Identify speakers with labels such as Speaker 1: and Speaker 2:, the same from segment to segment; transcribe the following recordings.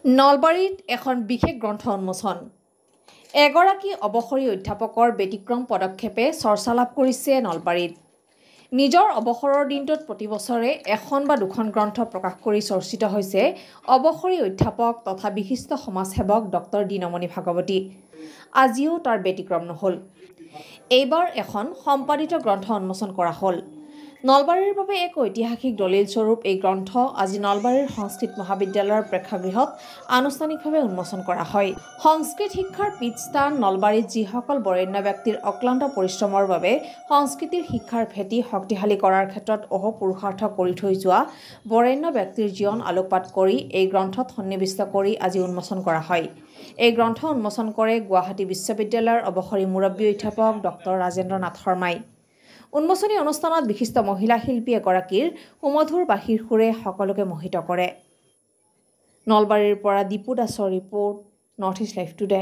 Speaker 1: নলবাৰীত এখন বিশেষ গ্ৰন্থ উন্মোচন। এগৰাকী অৱসৰী অধ্যাপকৰ ব্যতিক্ৰম পদক্ষেপে চৰ্চা লাভ কৰিছে নলবাৰীত। নিজৰ অৱসৰৰ দিনটোত প্ৰতি বছৰে এখন বা দুখন গ্ৰন্থ প্ৰকাশ কৰি চৰ্চিত হৈছে অৱসৰী অধ্যাপক তথা বিশিষ্ট সমাজসেৱক ডক্টৰ দীনমণি ভাগৱতী। আজিও তাৰ ব্যতিক্ৰম নহ'ল। এইবাৰ এখন সম্পাদিত গ্ৰন্থ উন্মোচন কৰা হ'ল। নলবাৰীৰ বাবে এক ঐতিহাসিক দলিল স্বৰূপ এই গ্ৰন্থ আজি নলবাৰীৰ সংস্কৃত মহাবিদ্যালয়ৰ প্ৰেক্ষাগৃহত আনুষ্ঠানিকভাৱে উন্মোচন কৰা হয়। সংস্কৃত শিক্ষাৰ পীঠস্থান নলবাৰীত যিসকল বৰেণ্য ব্যক্তিৰ অক্লান্ত পৰিশ্ৰমৰ বাবে সংস্কৃতিৰ শিক্ষাৰ ভেটি শক্তিশালী কৰাৰ ক্ষেত্ৰত অহোপুৰুষাৰ্থ কৰি থৈ যোৱা বৰেণ্য ব্যক্তিৰ জীৱন আলোকপাত কৰি এই গ্ৰন্থত সন্নিৱিষ্ট কৰি আজি উন্মোচন কৰা হয়। এই গ্ৰন্থ উন্মোচন কৰে গুৱাহাটী বিশ্ববিদ্যালয়ৰ অৱসৰী মুৰব্বী অধ্যাপক ডক্টৰ ৰাজেন্দ্ৰ নাথ শৰ্মাই। উন্মোচনী অনুষ্ঠানত বিশিষ্ট মহিলা শিল্পী এগৰাকীৰ সুমধুৰ বাঁহীৰ সুৰে সকলোকে মোহিত কৰে। নলবাৰীৰ পৰা দীপু দাসৰ report, north east live today.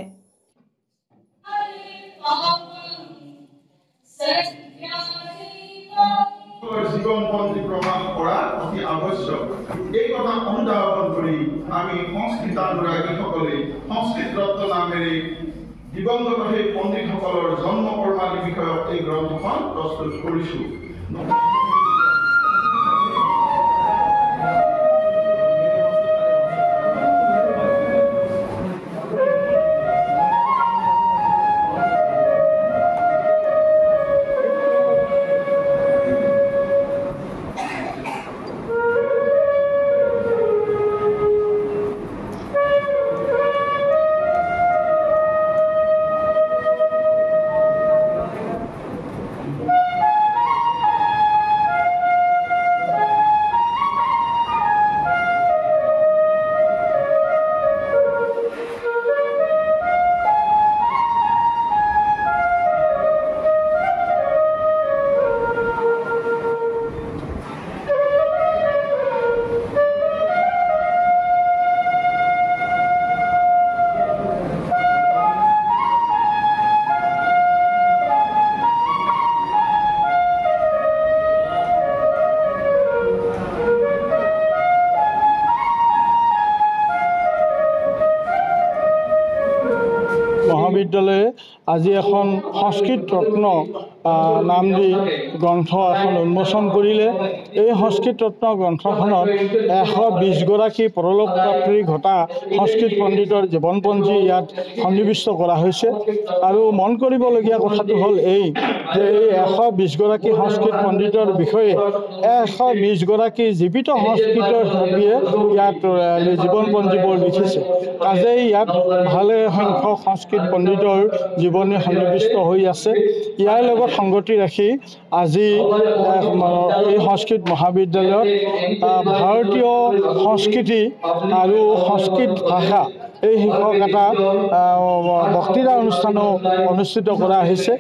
Speaker 2: জীৱনপঞ্জী প্ৰকাশ কৰা অতি আৱশ্যক। এই কথা অনুধাৱন কৰি আমি সংস্কৃতানুৰাগীসকলে সংস্কৃত ৰত্ন নামেৰে দিবংগত সেই পণ্ডিতসকলৰ জন্ম কৰ্মাদি বিষয়ক এই গ্ৰন্থখন প্ৰস্তুত কৰিছোঁ।
Speaker 3: মহাবিদ্যালয়ে আজি এখন সংস্কৃত ৰত্ন নাম দি গ্ৰন্থ এখন উন্মোচন কৰিলে। এই সংস্কৃত ৰত্ন গ্ৰন্থখনত 120গৰাকী পৰলোকপ্ৰাপ্তি ঘটা সংস্কৃত পণ্ডিতৰ জীৱনপঞ্জী ইয়াত সন্নিৱিষ্ট কৰা হৈছে। আৰু মন কৰিবলগীয়া কথাটো হ'ল এই যে এই 120গৰাকী সংস্কৃত পণ্ডিতৰ বিষয়ে 120গৰাকী জীৱিত সংস্কৃতৰ শিল্পীয়ে ইয়াত জীৱনপঞ্জীবোৰ লিখিছে। কাজেই ইয়াত ভালে সংখ্যক সংস্কৃত পণ্ডিতৰ জীৱনী সন্নিৱিষ্ট হৈ আছে। ইয়াৰ লগত সংগতি ৰাখি আজি এই সংস্কৃত মহাবিদ্যালয়ত ভাৰতীয় সংস্কৃতি আৰু সংস্কৃত ভাষা এই শীৰ্ষক এটা বক্তৃতা অনুষ্ঠানো অনুষ্ঠিত কৰা হৈছে।